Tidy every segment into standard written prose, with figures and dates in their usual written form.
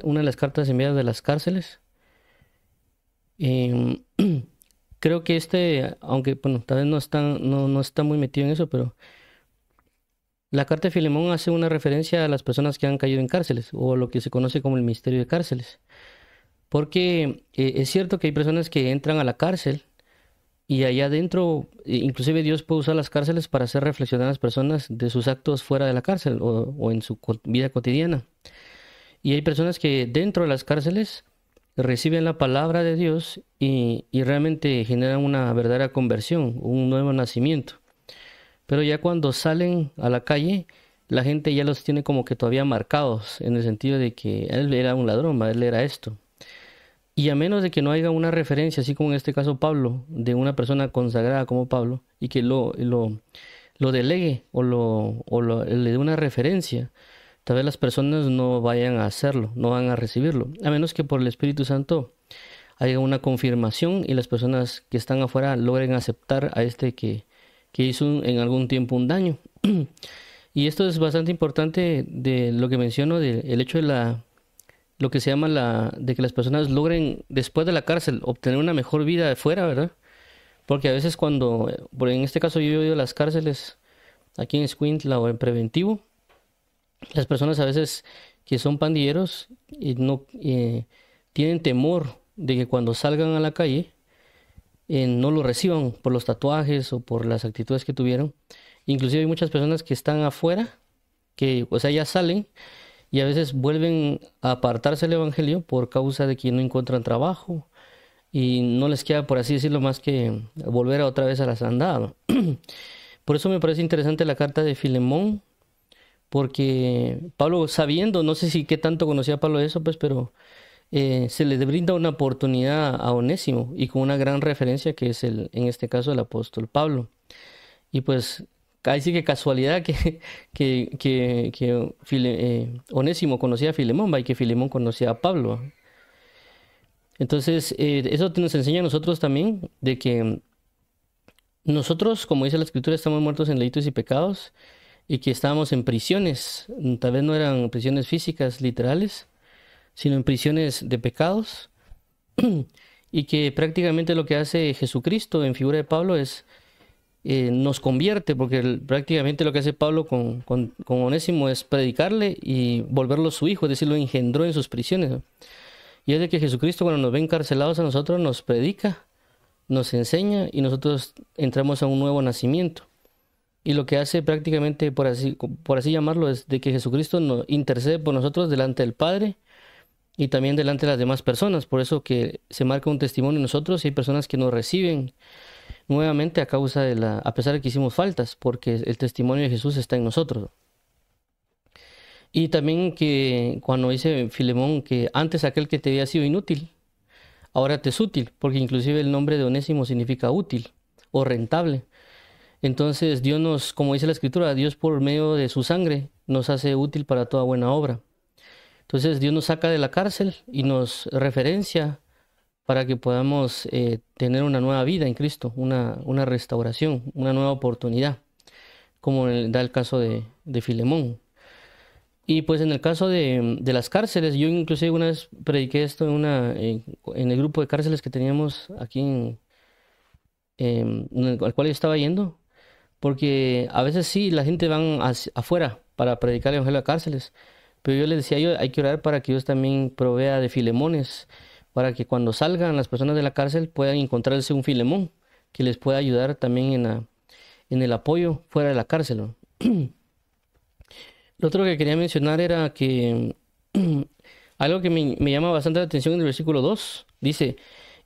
una de las cartas enviadas de las cárceles. Em, Creo que aunque bueno, tal vez no está muy metido en eso, pero la carta de Filemón hace una referencia a las personas que han caído en cárceles, o lo que se conoce como el misterio de cárceles. Porque es cierto que hay personas que entran a la cárcel y allá adentro, inclusive Dios puede usar las cárceles para hacer reflexionar a las personas de sus actos fuera de la cárcel o en su vida cotidiana. Y hay personas que dentro de las cárceles reciben la palabra de Dios y realmente generan una verdadera conversión, un nuevo nacimiento. Pero ya cuando salen a la calle, la gente ya los tiene como que todavía marcados, en el sentido de que él era un ladrón, él era esto. Y a menos de que no haya una referencia, así como en este caso Pablo, de una persona consagrada como Pablo, y que lo delegue le dé una referencia, tal vez las personas no vayan a hacerlo, no van a recibirlo, a menos que por el Espíritu Santo haya una confirmación y las personas que están afuera logren aceptar a que hizo en algún tiempo un daño. Y esto es bastante importante de lo que menciono, del hecho de lo que se llama de que las personas logren después de la cárcel obtener una mejor vida de fuera, ¿verdad? Porque a veces en este caso yo he ido a las cárceles aquí en Escuintla o en preventivo, las personas a veces que son pandilleros y no tienen temor de que cuando salgan a la calle no lo reciban por los tatuajes o por las actitudes que tuvieron. Inclusive hay muchas personas que están afuera, que, o sea, ya salen y a veces vuelven a apartarse del evangelio por causa de que no encuentran trabajo y no les queda, por así decirlo, más que volver otra vez a las andadas. Por eso me parece interesante la carta de Filemón, porque Pablo, sabiendo, no sé si qué tanto conocía Pablo de eso, pues, pero se le brinda una oportunidad a Onésimo y con una gran referencia que es en este caso el apóstol Pablo. Y pues ahí sí que casualidad que Onésimo conocía a Filemón, ¿va? Y que Filemón conocía a Pablo, ¿va? Entonces, eso nos enseña a nosotros también de que nosotros, como dice la Escritura, estamos muertos en delitos y pecados y que estábamos en prisiones. Tal vez no eran prisiones físicas, literales, sino en prisiones de pecados. Y que prácticamente lo que hace Jesucristo en figura de Pablo es nos convierte, porque prácticamente lo que hace Pablo con Onésimo es predicarle y volverlo su hijo, es decir, lo engendró en sus prisiones, ¿no? Y es de que Jesucristo, cuando nos ve encarcelados a nosotros, nos predica, nos enseña y nosotros entramos a un nuevo nacimiento. Y lo que hace prácticamente, por así llamarlo, es de que Jesucristo nos intercede por nosotros delante del Padre y también delante de las demás personas. Por eso que se marca un testimonio en nosotros y hay personas que nos reciben nuevamente a pesar de que hicimos faltas, porque el testimonio de Jesús está en nosotros. Y también que cuando dice Filemón que antes aquel que te había sido inútil, ahora te es útil, porque inclusive el nombre de Onésimo significa útil o rentable. Entonces como dice la Escritura, Dios por medio de su sangre nos hace útil para toda buena obra. Entonces Dios nos saca de la cárcel y nos referencia para que podamos tener una nueva vida en Cristo, una restauración, una nueva oportunidad, como da el caso de Filemón. Y pues en el caso de las cárceles, yo inclusive una vez prediqué esto en el grupo de cárceles que teníamos aquí al cual yo estaba yendo, porque a veces sí, la gente van afuera para predicar el evangelio a cárceles, pero yo les decía, hay que orar para que Dios también provea de Filemones, para que cuando salgan las personas de la cárcel puedan encontrarse un Filemón que les pueda ayudar también en el apoyo fuera de la cárcel, ¿no? Lo otro que quería mencionar era que algo que me llama bastante la atención en el versículo 2 dice,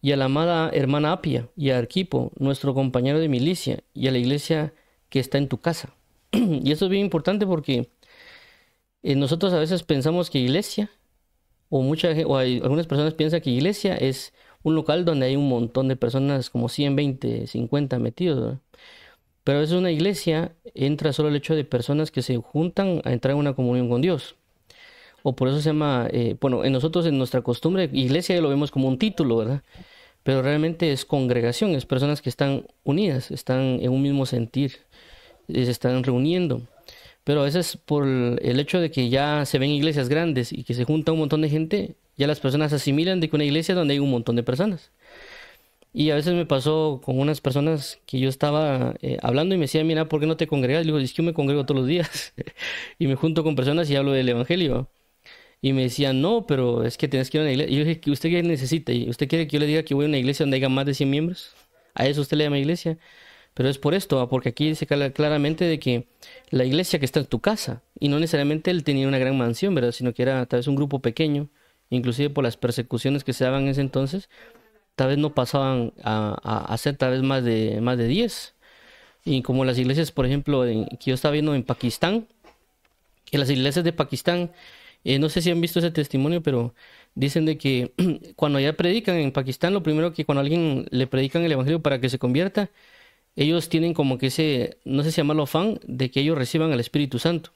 y a la amada hermana Apia y a Arquipo, nuestro compañero de milicia, y a la iglesia que está en tu casa. Y esto es bien importante porque nosotros a veces pensamos que iglesia, algunas personas piensan que iglesia es un local donde hay un montón de personas, como 100, 20, 50 metidos, ¿verdad? Pero a veces una iglesia entra solo el hecho de personas que se juntan a entrar en una comunión con Dios. O por eso se llama, bueno, nosotros en nuestra costumbre, iglesia ya lo vemos como un título, ¿verdad? Pero realmente es congregación, es personas que están unidas, están en un mismo sentir, se están reuniendo. Pero a veces por el hecho de que ya se ven iglesias grandes y que se junta un montón de gente, ya las personas asimilan de que una iglesia es donde hay un montón de personas. Y a veces me pasó con unas personas que yo estaba hablando y me decían, mira, ¿por qué no te congregas? Le digo, es que yo me congrego todos los días y me junto con personas y hablo del evangelio. Y me decían, no, pero es que tienes que ir a una iglesia. Y yo dije, ¿usted qué necesita? ¿Y usted quiere que yo le diga que voy a una iglesia donde haya más de 100 miembros? ¿A eso usted le llama iglesia? Pero es por esto, porque aquí dice claramente de que la iglesia que está en tu casa, y no necesariamente él tenía una gran mansión, ¿verdad? Sino que era tal vez un grupo pequeño, inclusive por las persecuciones que se daban en ese entonces, tal vez no pasaban a ser tal vez más de 10. Y como las iglesias, por ejemplo, que yo estaba viendo en Pakistán, que las iglesias de Pakistán, no sé si han visto ese testimonio, pero dicen de que cuando ya predican en Pakistán, lo primero que cuando a alguien le predican el evangelio para que se convierta, ellos tienen como que ese, no sé si llamarlo afán, de que ellos reciban al Espíritu Santo.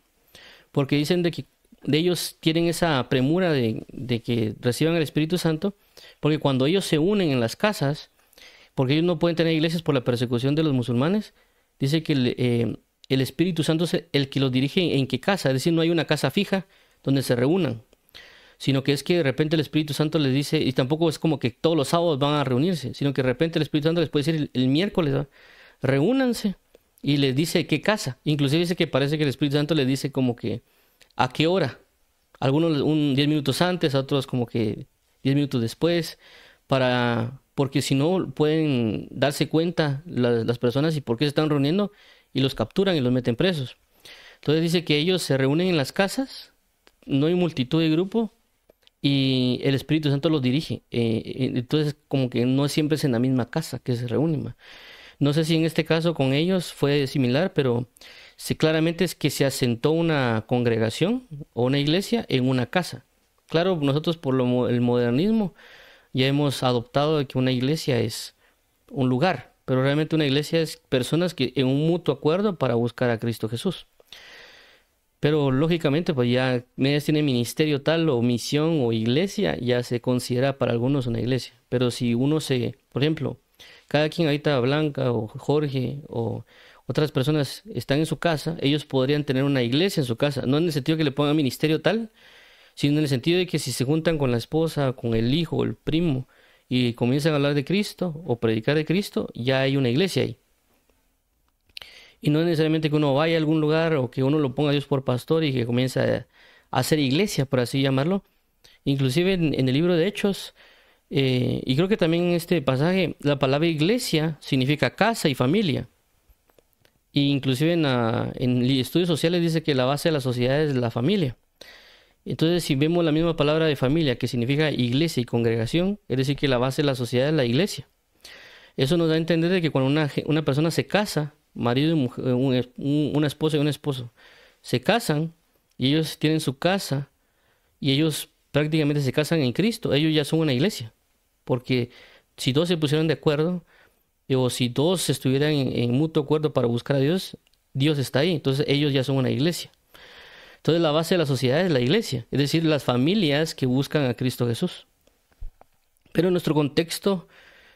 Porque dicen de que de ellos tienen esa premura de que reciban el Espíritu Santo, porque cuando ellos se unen en las casas, porque ellos no pueden tener iglesias por la persecución de los musulmanes, dice que el Espíritu Santo es el que los dirige en qué casa, es decir, no hay una casa fija donde se reúnan, sino que es que de repente el Espíritu Santo les dice, y tampoco es como que todos los sábados van a reunirse, sino que de repente el Espíritu Santo les puede decir el miércoles, ¿va? Reúnanse, y les dice qué casa. Inclusive dice que parece que el Espíritu Santo les dice como que a qué hora. Algunos 10 minutos antes, a otros como que 10 minutos después, porque si no pueden darse cuenta las personas y por qué se están reuniendo y los capturan y los meten presos. Entonces dice que ellos se reúnen en las casas, no hay multitud de grupo y el Espíritu Santo los dirige. Entonces como que no siempre es en la misma casa que se reúnen, ¿va? No sé si en este caso con ellos fue similar, pero sí, claramente es que se asentó una congregación o una iglesia en una casa. Claro, nosotros por el modernismo ya hemos adoptado de que una iglesia es un lugar, pero realmente una iglesia es personas que en un mutuo acuerdo para buscar a Cristo Jesús. Pero lógicamente, pues ya medias tiene ministerio tal o misión o iglesia, ya se considera para algunos una iglesia. Pero si uno por ejemplo, cada quien ahorita, Blanca o Jorge o otras personas están en su casa, ellos podrían tener una iglesia en su casa, no en el sentido que le pongan ministerio tal, sino en el sentido de que si se juntan con la esposa, con el hijo o el primo y comienzan a hablar de Cristo o predicar de Cristo, ya hay una iglesia ahí. Y no es necesariamente que uno vaya a algún lugar o que uno lo ponga a Dios por pastor y que comience a hacer iglesia, por así llamarlo. Inclusive en el libro de Hechos, y creo que también en este pasaje, la palabra iglesia significa casa y familia. Y inclusive en estudios sociales dice que la base de la sociedad es la familia. Entonces, si vemos la misma palabra de familia que significa iglesia y congregación, es decir, que la base de la sociedad es la iglesia. Eso nos da a entender de que cuando una persona se casa, marido y mujer, una esposa y un esposo, se casan y ellos tienen su casa y ellos prácticamente se casan en Cristo, ellos ya son una iglesia. Porque si todos se pusieran de acuerdo, o si todos estuvieran en mutuo acuerdo para buscar a Dios, Dios está ahí, entonces ellos ya son una iglesia. Entonces la base de la sociedad es la iglesia, es decir, las familias que buscan a Cristo Jesús. Pero en nuestro contexto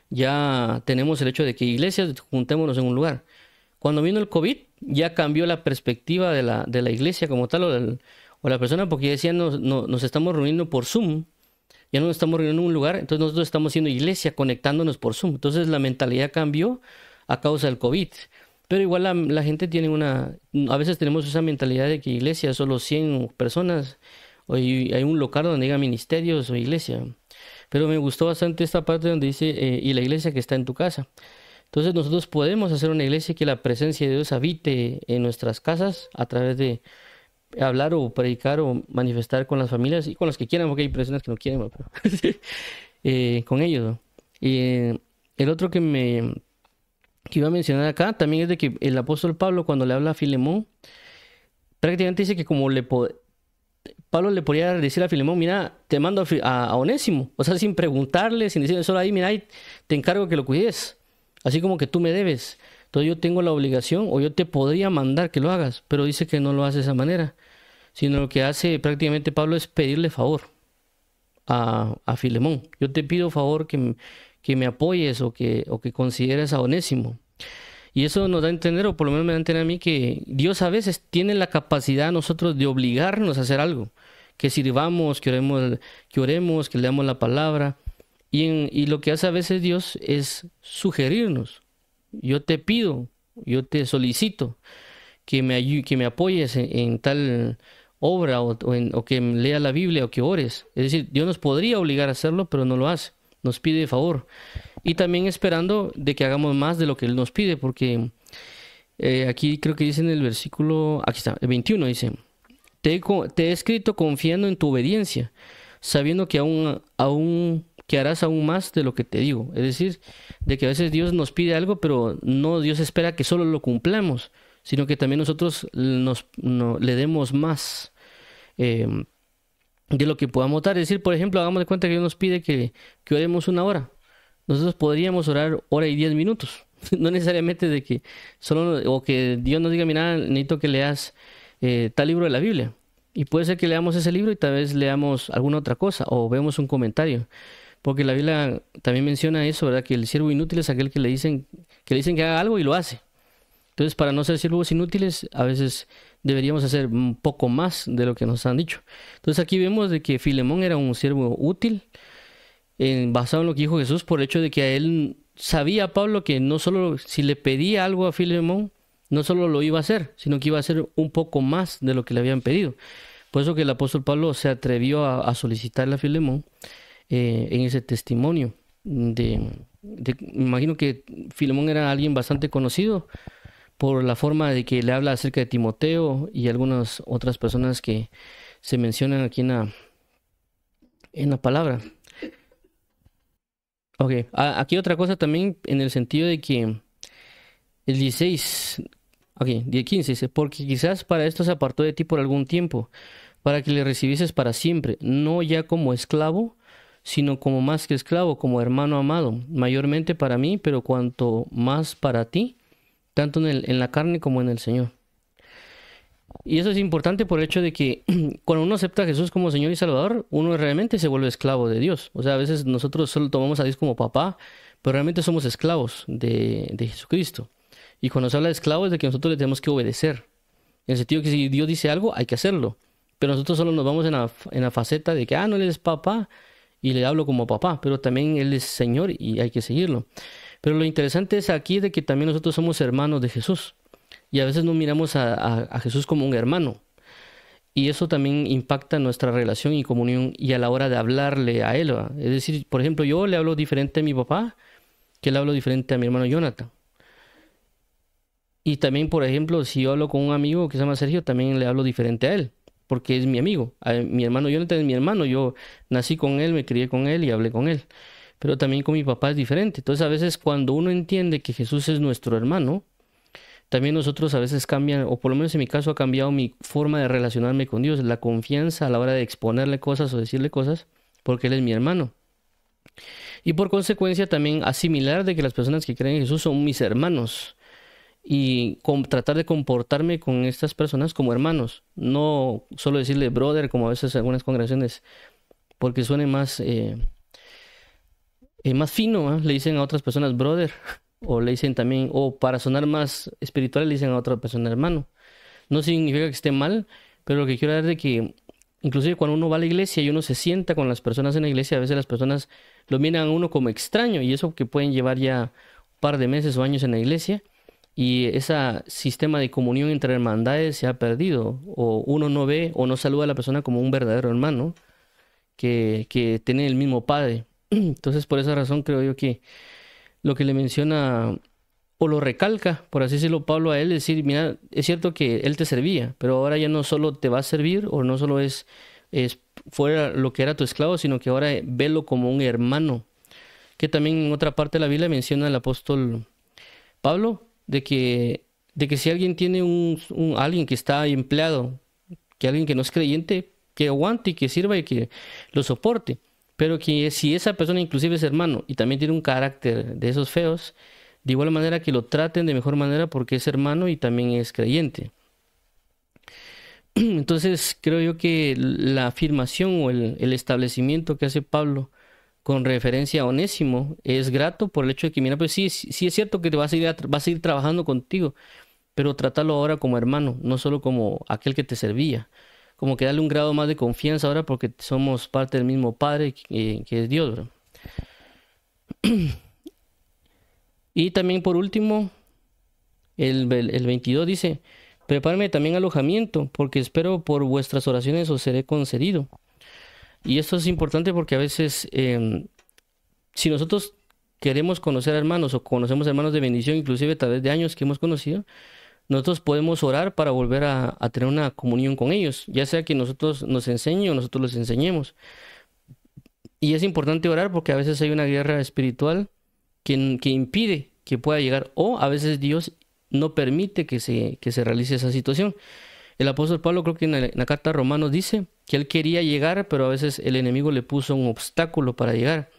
ya tenemos el hecho de que iglesias, juntémonos en un lugar. Cuando vino el COVID, ya cambió la perspectiva de la iglesia como tal o la persona, porque ya decían, nos estamos reuniendo por Zoom, ya no nos estamos reuniendo en un lugar, entonces nosotros estamos siendo iglesia conectándonos por Zoom. Entonces la mentalidad cambió a causa del COVID. Pero igual la gente tiene a veces tenemos esa mentalidad de que iglesia es solo 100 personas, o hay un local donde diga ministerios o iglesia. Pero me gustó bastante esta parte donde dice, y la iglesia que está en tu casa. Entonces nosotros podemos hacer una iglesia que la presencia de Dios habite en nuestras casas a través de hablar o predicar o manifestar con las familias y con los que quieran, porque hay personas que no quieren, ¿no? Pero con ellos, ¿no? Y el otro que iba a mencionar acá también es de que el apóstol Pablo, cuando le habla a Filemón, prácticamente dice que Pablo le podría decir a Filemón, mira, te mando a Onésimo, o sea, sin preguntarle, sin decirle solo ahí, mira, ahí te encargo que lo cuides, así como que tú me debes. Entonces yo tengo la obligación o yo te podría mandar que lo hagas, pero dice que no lo hace de esa manera, sino lo que hace prácticamente Pablo es pedirle favor a Filemón. Yo te pido favor que me apoyes o que consideres a Onésimo. Y eso nos da a entender, o por lo menos me da a entender a mí, que Dios a veces tiene la capacidad a nosotros de obligarnos a hacer algo. Que sirvamos, que oremos, que leamos la palabra. Y lo que hace a veces Dios es sugerirnos. Yo te pido, yo te solicito que me apoyes en tal obra o que lea la Biblia o que ores. Es decir, Dios nos podría obligar a hacerlo, pero no lo hace. Nos pide favor. Y también esperando de que hagamos más de lo que Él nos pide, porque aquí creo que dice en el versículo, aquí está, el 21 dice, te he escrito confiando en tu obediencia, sabiendo que que harás aún más de lo que te digo. Es decir, de que a veces Dios nos pide algo, pero no Dios espera que solo lo cumplamos, sino que también nosotros le demos más de lo que podamos dar. Es decir, por ejemplo, hagamos de cuenta que Dios nos pide que oremos 1 hora. Nosotros podríamos orar 1 hora y 10 minutos. No necesariamente de que solo, o que Dios nos diga, mira, necesito que leas tal libro de la Biblia. Y puede ser que leamos ese libro y tal vez leamos alguna otra cosa o vemos un comentario. Porque la Biblia también menciona eso, ¿verdad? Que el siervo inútil es aquel que le dicen que haga algo y lo hace. Entonces, para no ser siervos inútiles, a veces deberíamos hacer un poco más de lo que nos han dicho. Entonces, aquí vemos de que Filemón era un siervo útil, basado en lo que dijo Jesús, por el hecho de que a él sabía Pablo que no solo si le pedía algo a Filemón, no solo lo iba a hacer, sino que iba a hacer un poco más de lo que le habían pedido. Por eso que el apóstol Pablo se atrevió a solicitarle a Filemón en ese testimonio. Me imagino que Filemón era alguien bastante conocido por la forma de que le habla acerca de Timoteo y algunas otras personas que se mencionan aquí en la palabra. Ok, aquí otra cosa también en el sentido de que el 16, ok, 15 dice, porque quizás para esto se apartó de ti por algún tiempo, para que le recibieses para siempre, no ya como esclavo, sino como más que esclavo, como hermano amado, mayormente para mí, pero cuanto más para ti, tanto en la carne como en el Señor. Y eso es importante por el hecho de que cuando uno acepta a Jesús como Señor y Salvador, uno realmente se vuelve esclavo de Dios. O sea, a veces nosotros solo tomamos a Dios como papá, pero realmente somos esclavos de Jesucristo. Y cuando se habla de esclavos es de que nosotros le tenemos que obedecer. En el sentido que si Dios dice algo, hay que hacerlo. Pero nosotros solo nos vamos en la faceta de que, no, Él es papá y le hablo como papá, pero también Él es Señor y hay que seguirlo. Pero lo interesante es aquí de que también nosotros somos hermanos de Jesús. Y a veces no miramos a Jesús como un hermano. Y eso también impacta nuestra relación y comunión y a la hora de hablarle a Él, ¿va? Es decir, por ejemplo, yo le hablo diferente a mi papá que le hablo diferente a mi hermano Jonathan. Y también, por ejemplo, si yo hablo con un amigo que se llama Sergio, también le hablo diferente a él, porque es mi amigo. Mi hermano Jonathan es mi hermano. Yo nací con él, me crié con él y hablé con él. Pero también con mi papá es diferente. Entonces, a veces cuando uno entiende que Jesús es nuestro hermano, también nosotros a veces cambian, o por lo menos en mi caso ha cambiado mi forma de relacionarme con Dios, la confianza a la hora de exponerle cosas o decirle cosas, porque Él es mi hermano. Y por consecuencia también asimilar de que las personas que creen en Jesús son mis hermanos y tratar de comportarme con estas personas como hermanos, no solo decirle brother como a veces algunas congregaciones, porque suene más fino, ¿eh? Le dicen a otras personas brother. O le dicen también, o para sonar más espiritual, le dicen a otra persona hermano. No significa que esté mal, pero lo que quiero decir es de que, inclusive cuando uno va a la iglesia y uno se sienta con las personas en la iglesia, a veces las personas lo miran a uno como extraño, y eso que pueden llevar ya un par de meses o años en la iglesia, y ese sistema de comunión entre hermandades se ha perdido, o uno no ve o no saluda a la persona como un verdadero hermano que tiene el mismo padre. Entonces, por esa razón creo yo que lo que le menciona o lo recalca, por así decirlo, Pablo a él, decir, mira, es cierto que él te servía, pero ahora ya no solo te va a servir o no solo es fuera lo que era tu esclavo, sino que ahora velo como un hermano. Que también en otra parte de la Biblia menciona el apóstol Pablo de que si alguien tiene alguien que está empleado, que alguien que no es creyente, que aguante y que sirva y que lo soporte. Pero que si esa persona inclusive es hermano y también tiene un carácter de esos feos, de igual manera que lo traten de mejor manera porque es hermano y también es creyente. Entonces creo yo que la afirmación o el establecimiento que hace Pablo con referencia a Onésimo, es grato por el hecho de que, mira, pues sí, sí es cierto que te vas a ir vas a ir trabajando contigo, pero trátalo ahora como hermano, no solo como aquel que te servía. Como que darle un grado más de confianza ahora porque somos parte del mismo Padre que es Dios, ¿verdad? Y también por último, el 22 dice, prepárame también alojamiento, porque espero por vuestras oraciones os seré concedido. Y esto es importante porque a veces, si nosotros queremos conocer hermanos o conocemos hermanos de bendición, inclusive a través de años que hemos conocido, nosotros podemos orar para volver a tener una comunión con ellos, ya sea que nosotros nos enseñen o nosotros los enseñemos. Y es importante orar porque a veces hay una guerra espiritual que impide que pueda llegar, o a veces Dios no permite que se realice esa situación. El apóstol Pablo creo que en la carta a Romanos dice que él quería llegar, pero a veces el enemigo le puso un obstáculo para llegar.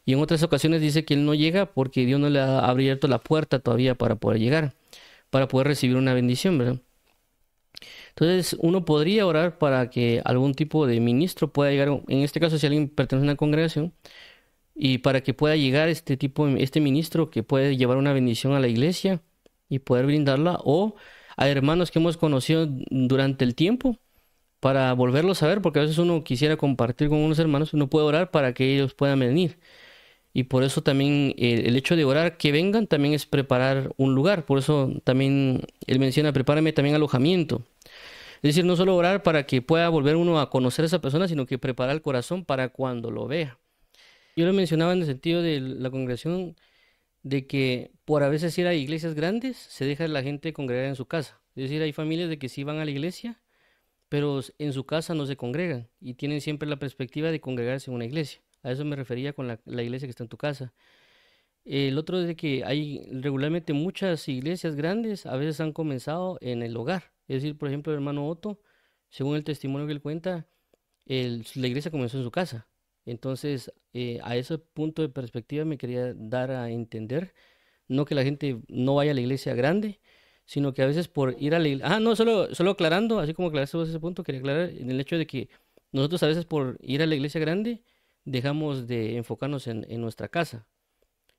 Y en otras ocasiones dice que él no llega porque Dios no le ha abierto la puerta todavía para poder llegar, para poder recibir una bendición, ¿verdad? Entonces, uno podría orar para que algún tipo de ministro pueda llegar, en este caso, si alguien pertenece a una congregación, y para que pueda llegar este tipo, este ministro que puede llevar una bendición a la iglesia y poder brindarla, o a hermanos que hemos conocido durante el tiempo para volverlos a ver, porque a veces uno quisiera compartir con unos hermanos, uno puede orar para que ellos puedan venir. Y por eso también el hecho de orar que vengan también es preparar un lugar. Por eso también él menciona, prepárame también alojamiento. Es decir, no solo orar para que pueda volver uno a conocer a esa persona, sino que preparar el corazón para cuando lo vea. Yo lo mencionaba en el sentido de la congregación, de que por a veces ir a iglesias grandes se deja a la gente congregar en su casa. Es decir, hay familias de que sí van a la iglesia, pero en su casa no se congregan y tienen siempre la perspectiva de congregarse en una iglesia. A eso me refería con la iglesia que está en tu casa. El otro es de que hay regularmente muchas iglesias grandes, a veces han comenzado en el hogar. Es decir, por ejemplo, el hermano Otto, según el testimonio que él cuenta, la iglesia comenzó en su casa. Entonces, a ese punto de perspectiva me quería dar a entender, no que la gente no vaya a la iglesia grande, sino que a veces por ir a la iglesia... Ah, no, solo aclarando, así como aclaraste vos ese punto, quería aclarar en el hecho de que nosotros a veces por ir a la iglesia grande dejamos de enfocarnos en nuestra casa.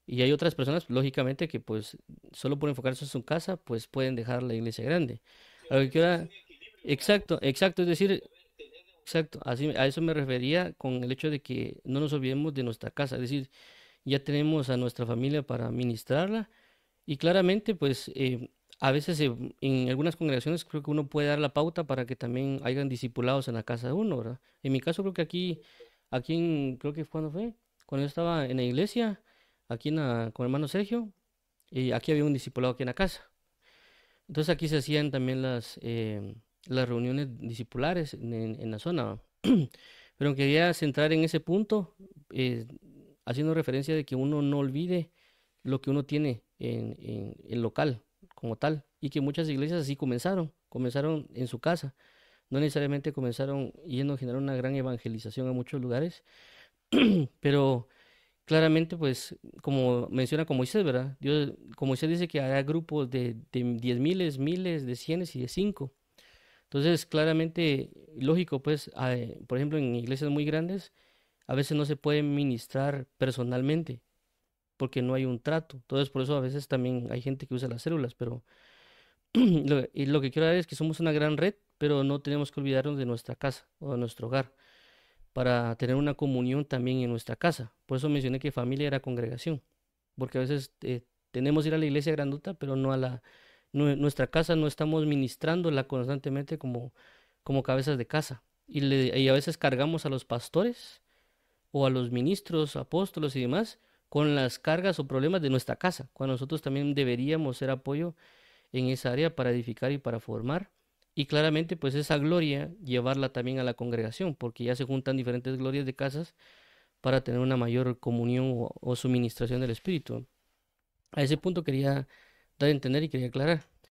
Y hay otras personas, lógicamente, que pues solo por enfocarse en su casa, pues pueden dejar la iglesia grande. A lo que quiera... Exacto, exacto, es decir, exacto, así, a eso me refería con el hecho de que no nos olvidemos de nuestra casa, es decir, ya tenemos a nuestra familia para ministrarla y claramente, pues, a veces en algunas congregaciones creo que uno puede dar la pauta para que también hayan discipulados en la casa de uno, ¿verdad? En mi caso creo que creo que cuando fue, cuando yo estaba en la iglesia, con el hermano Sergio, y aquí había un discipulado aquí en la casa. Entonces aquí se hacían también las reuniones discipulares en la zona, ¿va? Pero quería centrar en ese punto, haciendo referencia de que uno no olvide lo que uno tiene en el local como tal, y que muchas iglesias así comenzaron en su casa, no necesariamente comenzaron yendo a generar una gran evangelización a muchos lugares, pero claramente, pues, como menciona con Moisés, ¿verdad? Dios, como Moisés dice que hará grupos de 10 miles, miles, de cienes y de cinco. Entonces, claramente, lógico, pues, por ejemplo, en iglesias muy grandes, a veces no se puede ministrar personalmente porque no hay un trato. Entonces, por eso a veces también hay gente que usa las células, pero y lo que quiero decir es que somos una gran red, pero no tenemos que olvidarnos de nuestra casa o de nuestro hogar para tener una comunión también en nuestra casa. Por eso mencioné que familia era congregación, porque a veces tenemos que ir a la iglesia grandota, pero no a nuestra casa no estamos ministrándola constantemente como cabezas de casa. Y a veces cargamos a los pastores o a los ministros, apóstolos y demás con las cargas o problemas de nuestra casa, cuando nosotros también deberíamos ser apoyo en esa área para edificar y para formar. Y claramente, pues esa gloria llevarla también a la congregación, porque ya se juntan diferentes glorias de casas para tener una mayor comunión o suministración del Espíritu. A ese punto quería dar a entender y quería aclarar.